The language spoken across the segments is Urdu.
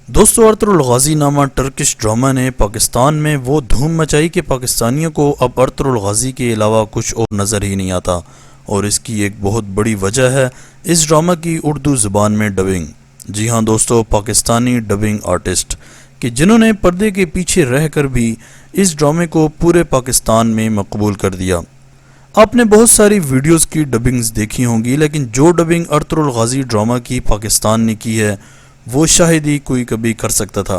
دوستو ارطغرل غازی نامہ ٹرکش ڈرامہ نے پاکستان میں وہ دھوم مچائی کہ پاکستانیوں کو اب ارطغرل غازی کے علاوہ کچھ اور نظر ہی نہیں آتا، اور اس کی ایک بہت بڑی وجہ ہے اس ڈرامہ کی اردو زبان میں ڈبنگ۔ جی ہاں دوستو، پاکستانی ڈبنگ آرٹسٹ کہ جنہوں نے پردے کے پیچھے رہ کر بھی اس ڈرامے کو پورے پاکستان میں مقبول کر دیا۔ آپ نے بہت ساری ویڈیوز کی ڈبنگز دیکھی ہوں گی، لیکن جو ڈبنگ ارطغرل غازی ڈرامہ کی پاکستان نے کی ہے وہ شاید ہی کوئی کبھی کر سکتا تھا۔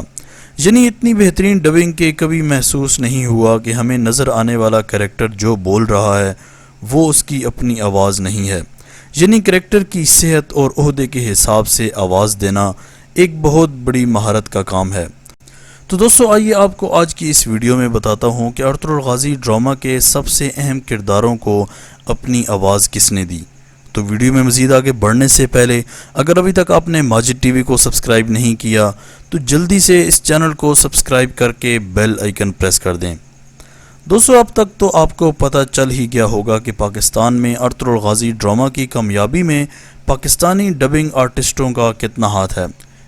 یعنی اتنی بہترین ڈبنگ کہ کبھی محسوس نہیں ہوا کہ ہمیں نظر آنے والا کریکٹر جو بول رہا ہے وہ اس کی اپنی آواز نہیں ہے۔ یعنی کریکٹر کی صحت اور عہدے کے حساب سے آواز دینا ایک بہت بڑی مہارت کا کام ہے۔ تو دوستو آئیے آپ کو آج کی اس ویڈیو میں بتاتا ہوں کہ ارطغرل غازی ڈرامہ کے سب سے اہم کرداروں کو اپنی آواز کس نے دی۔ تو ویڈیو میں مزید آگے بڑھنے سے پہلے اگر ابھی تک آپ نے ماجد ٹی وی کو سبسکرائب نہیں کیا تو جلدی سے اس چینل کو سبسکرائب کر کے بیل آئیکن پریس کر دیں۔ دوستو اب تک تو آپ کو پتہ چل ہی گیا ہوگا کہ پاکستان میں ارطغرل غازی ڈرامہ کی کامیابی میں پاکستانی ڈبنگ آرٹسٹوں کا کتنا ہاتھ ہے۔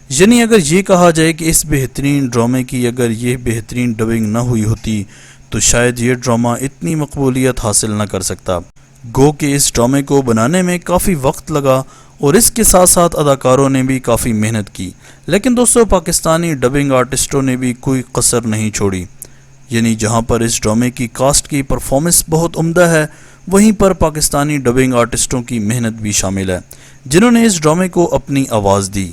یعنی اگر یہ کہا جائے کہ اس بہترین ڈرامے کی اگر یہ بہترین ڈبنگ نہ ہوئی ہوتی تو شاید یہ ڈرامہ اتنی مقبولیت حاصل نہ کر سکتا۔ گو کہ اس ڈرامے کو بنانے میں کافی وقت لگا اور اس کے ساتھ ساتھ اداکاروں نے بھی کافی محنت کی، لیکن دوستو پاکستانی ڈبنگ آرٹسٹوں نے بھی کوئی قصر نہیں چھوڑی۔ یعنی جہاں پر اس ڈرامے کی کاسٹ کی پرفارمنس بہت عمدہ ہے، وہیں پر پاکستانی ڈبنگ آرٹسٹوں کی محنت بھی شامل ہے، جنہوں نے اس ڈرامے کو اپنی آواز دی۔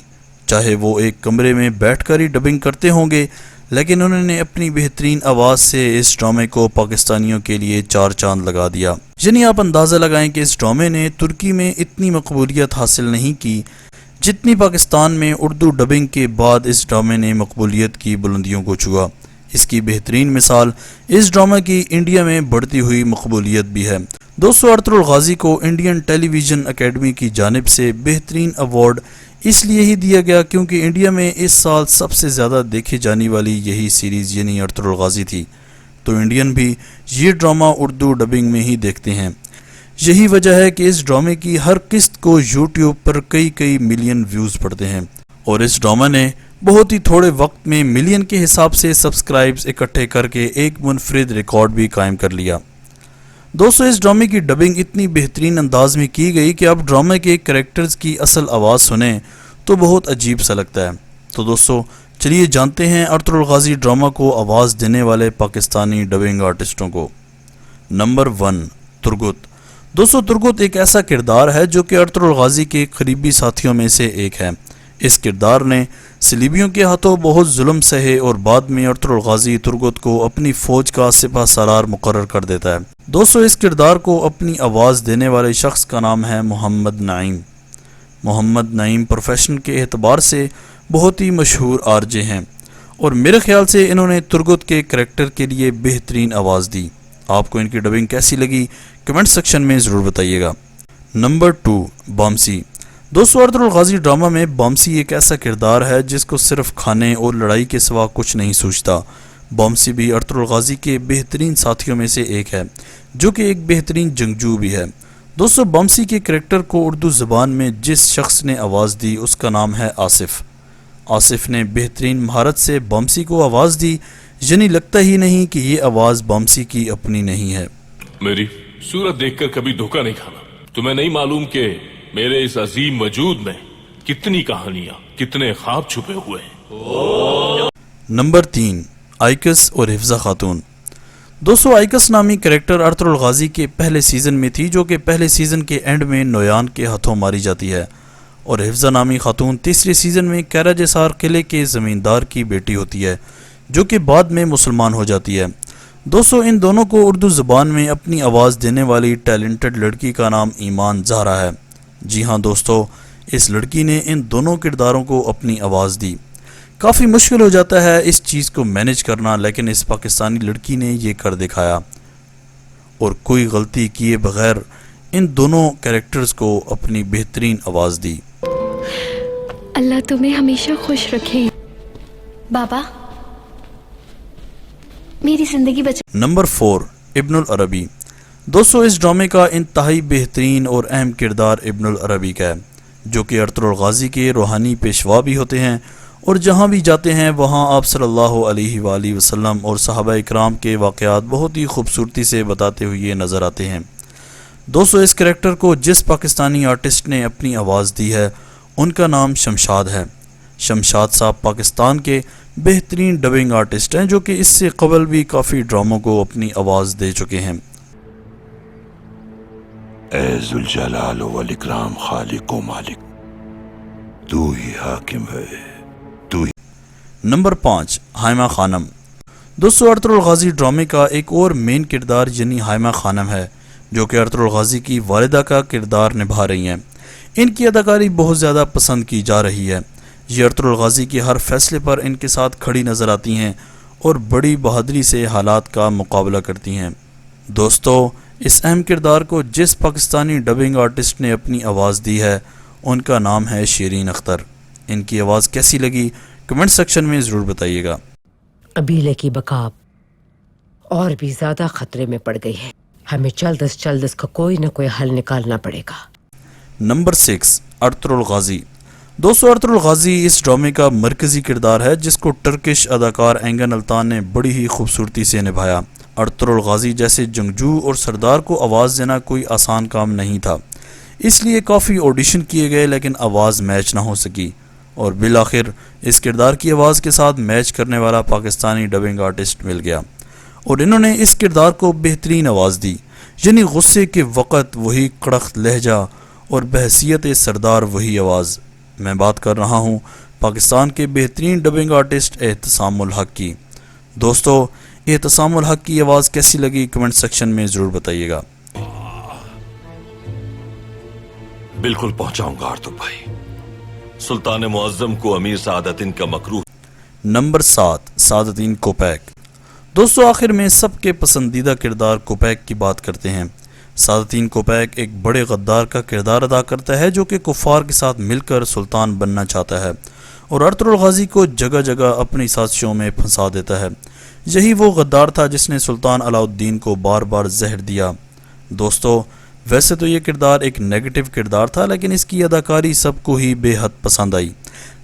چاہے وہ ایک کمرے میں بیٹھ کر ہی ڈبنگ کرتے ہوں گے، لیکن انہوں نے اپنی بہترین آواز سے اس ڈرامے کو پاکستانیوں کے لیے چار چاند لگا دیا۔ یعنی آپ اندازہ لگائیں کہ اس ڈرامے نے ترکی میں اتنی مقبولیت حاصل نہیں کی جتنی پاکستان میں اردو ڈبنگ کے بعد اس ڈرامے نے مقبولیت کی بلندیوں کو چھوا۔ اس کی بہترین مثال اس ڈرامے کی انڈیا میں بڑھتی ہوئی مقبولیت بھی ہے۔ دوستو ارطغرل غازی کو انڈین ٹیلی ویژن اکیڈمی کی جانب سے بہترین ایوارڈ اس لیے ہی دیا گیا کیونکہ انڈیا میں اس سال سب سے زیادہ دیکھی جانے والی یہی سیریز یعنی ارطغرل غازی تھی، تو انڈین بھی یہ ڈرامہ اردو ڈبنگ میں ہی دیکھتے ہیں۔ یہی وجہ ہے کہ اس ڈرامے کی ہر قسط کو یوٹیوب پر کئی ملین ویوز پڑتے ہیں، اور اس ڈرامہ نے بہت ہی تھوڑے وقت میں ملین کے حساب سے سبسکرائبز اکٹھے کر کے ایک منفرد ریکارڈ بھی قائم کر لیا۔ دوستو اس ڈرامے کی ڈبنگ اتنی بہترین انداز میں کی گئی کہ آپ ڈرامے کے کریکٹرز کی اصل آواز سنیں تو بہت عجیب سا لگتا ہے۔ تو دوستو چلیے جانتے ہیں ارطغرل غازی ڈرامہ کو آواز دینے والے پاکستانی ڈبنگ آرٹسٹوں کو۔ نمبر 1، ترگت۔ دوستو ترگت ایک ایسا کردار ہے جو کہ ارطغرل غازی کے قریبی ساتھیوں میں سے ایک ہے۔ اس کردار نے صلیبیوں کے ہاتھوں بہت ظلم سہے اور بعد میں ارطغرل غازی ترگت کو اپنی فوج کا سپہ سالار مقرر کر دیتا ہے۔ دوستو اس کردار کو اپنی آواز دینے والے شخص کا نام ہے محمد نعیم۔ محمد نعیم پروفیشن کے اعتبار سے بہت ہی مشہور آرجے ہیں، اور میرے خیال سے انہوں نے ترگت کے کریکٹر کے لیے بہترین آواز دی۔ آپ کو ان کی ڈبنگ کیسی لگی کمنٹ سیکشن میں ضرور بتائیے گا۔ نمبر 2، بامسی۔ دوستو ارطغرل غازی ڈرامہ میں بامسی ایک ایسا کردار ہے جس کو صرف کھانے اور لڑائی کے سوا کچھ نہیں سوچتا۔ بامسی بھی ارطغرل غازی کے بہترین ساتھیوں میں سے ایک ہے، جو کہ ایک بہترین جنگجو بھی ہے۔ دوستو بامسی کے کریکٹر کو اردو زبان میں جس شخص نے آواز دی اس کا نام ہے آصف۔ آصف نے بہترین مہارت سے بامسی کو آواز دی، یعنی لگتا ہی نہیں کہ یہ آواز بامسی کی اپنی نہیں ہے۔ میری صورت دیکھ کر کبھی دھوکہ نہیں کھانا۔ تمہیں نہیں معلوم کہ میرے اس عظیم وجود میں کتنی کہانیاں، کتنے خواب چھپے ہوئے ہیں۔ نمبر 3، آئیکس اور حفظہ خاتون۔ دوستو آئیکس نامی کریکٹر ارطغرل غازی کے پہلے سیزن میں تھی، جو کہ پہلے سیزن کے اینڈ میں نویان کے ہاتھوں ماری جاتی ہے، اور حفظہ نامی خاتون تیسرے سیزن میں کیرا جسار قلعے کے زمیندار کی بیٹی ہوتی ہے، جو کہ بعد میں مسلمان ہو جاتی ہے۔ دوستو ان دونوں کو اردو زبان میں اپنی آواز دینے والی ٹیلنٹڈ لڑکی کا نام ایمان زہرا ہے۔ جی ہاں دوستو، اس لڑکی نے ان دونوں کرداروں کو اپنی آواز دی۔ کافی مشکل ہو جاتا ہے اس چیز کو مینیج کرنا، لیکن اس پاکستانی لڑکی نے یہ کر دکھایا، اور کوئی غلطی کیے بغیر ان دونوں کریکٹرز کو اپنی بہترین آواز دی۔ اللہ تمہیں ہمیشہ خوش رکھے بابا، میری زندگی بچا۔ نمبر 4، ابن العربی۔ دوستو اس ڈرامے کا انتہائی بہترین اور اہم کردار ابن العربی کا ہے، جو کہ ارطغرل غازی کے روحانی پیشوا بھی ہوتے ہیں اور جہاں بھی جاتے ہیں وہاں آپ صلی اللہ علیہ وآلہ وسلم اور صحابہ اکرام کے واقعات بہت ہی خوبصورتی سے بتاتے ہوئے نظر آتے ہیں۔ دوستو اس کریکٹر کو جس پاکستانی آرٹسٹ نے اپنی آواز دی ہے ان کا نام شمشاد ہے۔ شمشاد صاحب پاکستان کے بہترین ڈبنگ آرٹسٹ ہیں جو کہ اس سے قبل بھی کافی ڈراموں کو اپنی آواز دے چکے ہیں۔ اے ذوالجلال والاکرام خالق و مالک، تو ہی حاکم ہے، تو ہی۔ نمبر 5 ہائمہ خانم۔ دوستو ارطغرل غازی ڈرامے کا ایک اور مین کردار یعنی ہائمہ خانم ہے جو کہ ارطغرل غازی کی والدہ کا کردار نبھا رہی ہیں۔ ان کی اداکاری بہت زیادہ پسند کی جا رہی ہے۔ یہ ارطغرل غازی کے ہر فیصلے پر ان کے ساتھ کھڑی نظر آتی ہیں اور بڑی بہادری سے حالات کا مقابلہ کرتی ہیں۔ دوستو اس اہم کردار کو جس پاکستانی ڈبنگ آرٹسٹ نے اپنی آواز دی ہے ان کا نام ہے شیرین اختر۔ ان کی آواز کیسی لگی کمنٹ سیکشن میں ضرور بتائیے گا۔ قبیلے کی بقا اور بھی زیادہ خطرے میں پڑ گئی ہے، ہمیں جلد از جلد اس کا کوئی نہ کوئی حل نکالنا پڑے گا۔ Number 6 Ertugrul Ghazi. دوستو ارطغرل غازی اس ڈرامے کا مرکزی کردار ہے جس کو ٹرکش اداکار اینگن التان نے بڑی ہی خوبصورتی سے نبھایا۔ ارطغرل غازی جیسے جنگجو اور سردار کو آواز دینا کوئی آسان کام نہیں تھا، اس لیے کافی آڈیشن کیے گئے لیکن آواز میچ نہ ہو سکی اور بالآخر اس کردار کی آواز کے ساتھ میچ کرنے والا پاکستانی ڈبنگ آرٹسٹ مل گیا اور انہوں نے اس کردار کو بہترین آواز دی، یعنی غصے کے وقت وہی کڑک لہجہ اور بحیثیت سردار وہی آواز۔ میں بات کر رہا ہوں پاکستان کے بہترین ڈبنگ آرٹسٹ احتسام الحق کی۔ دوستو احتسام الحق کی آواز کیسی لگی کمنٹ سیکشن میں ضرور بتائیے گا۔ بالکل پہنچاؤں گا آرتو بھائی، سلطان معظم کو امیر سعادتین کا مکروہ۔ Number 7 سعادتین kopek. دوستو آخر میں سب کے پسندیدہ کردار کوپیک کی بات کرتے ہیں۔ سعادتین کوپیک ایک بڑے غدار کا کردار ادا کرتا ہے جو کہ کفار کے ساتھ مل کر سلطان بننا چاہتا ہے اور ارطغرل غازی کو جگہ جگہ اپنی سازشوں میں پھنسا دیتا ہے۔ یہی وہ غدار تھا جس نے سلطان علاء الدین کو بار بار زہر دیا۔ دوستو ویسے تو یہ کردار ایک نیگیٹو کردار تھا لیکن اس کی اداکاری سب کو ہی بے حد پسند آئی،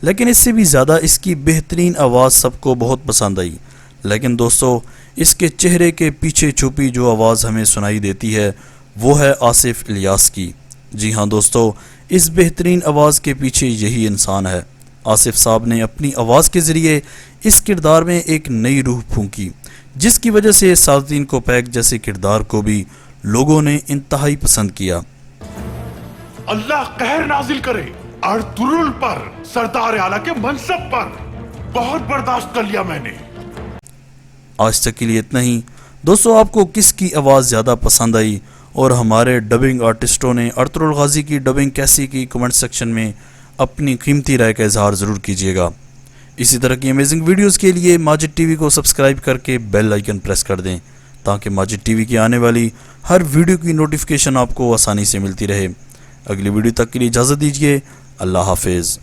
لیکن اس سے بھی زیادہ اس کی بہترین آواز سب کو بہت پسند آئی۔ لیکن دوستو اس کے چہرے کے پیچھے چھپی جو آواز ہمیں سنائی دیتی ہے وہ ہے آصف الیاس کی۔ جی ہاں دوستو اس بہترین آواز کے پیچھے یہی انسان ہے۔ آصف صاحب نے اپنی آواز کے ذریعے اس کردار میں ایک نئی روح پھونکی جس کی وجہ سے سعادتین کوپیک جیسے کردار کو بھی لوگوں نے انتہائی پسند کیا۔ اللہ قہر نازل کرے ارطغرل پر، سردار اعلیٰ کے منصب پر۔ بہت برداشت کر لیا میں نے۔ آج تک کے لیے اتنا ہی۔ دوستو آپ کو کس کی آواز زیادہ پسند آئی اور ہمارے ڈبنگ آرٹسٹوں نے ارطغرل غازی کی ڈبنگ کیسی کی کمنٹ سیکشن میں اپنی قیمتی رائے کا اظہار ضرور کیجیے گا۔ اسی طرح کی امیزنگ ویڈیوز کے لیے ماجد ٹی وی کو سبسکرائب کر کے بیل آئیکن پریس کر دیں تاکہ ماجد ٹی وی کی آنے والی ہر ویڈیو کی نوٹیفیکیشن آپ کو آسانی سے ملتی رہے۔ اگلی ویڈیو تک کے لیے اجازت دیجیے۔ اللہ حافظ۔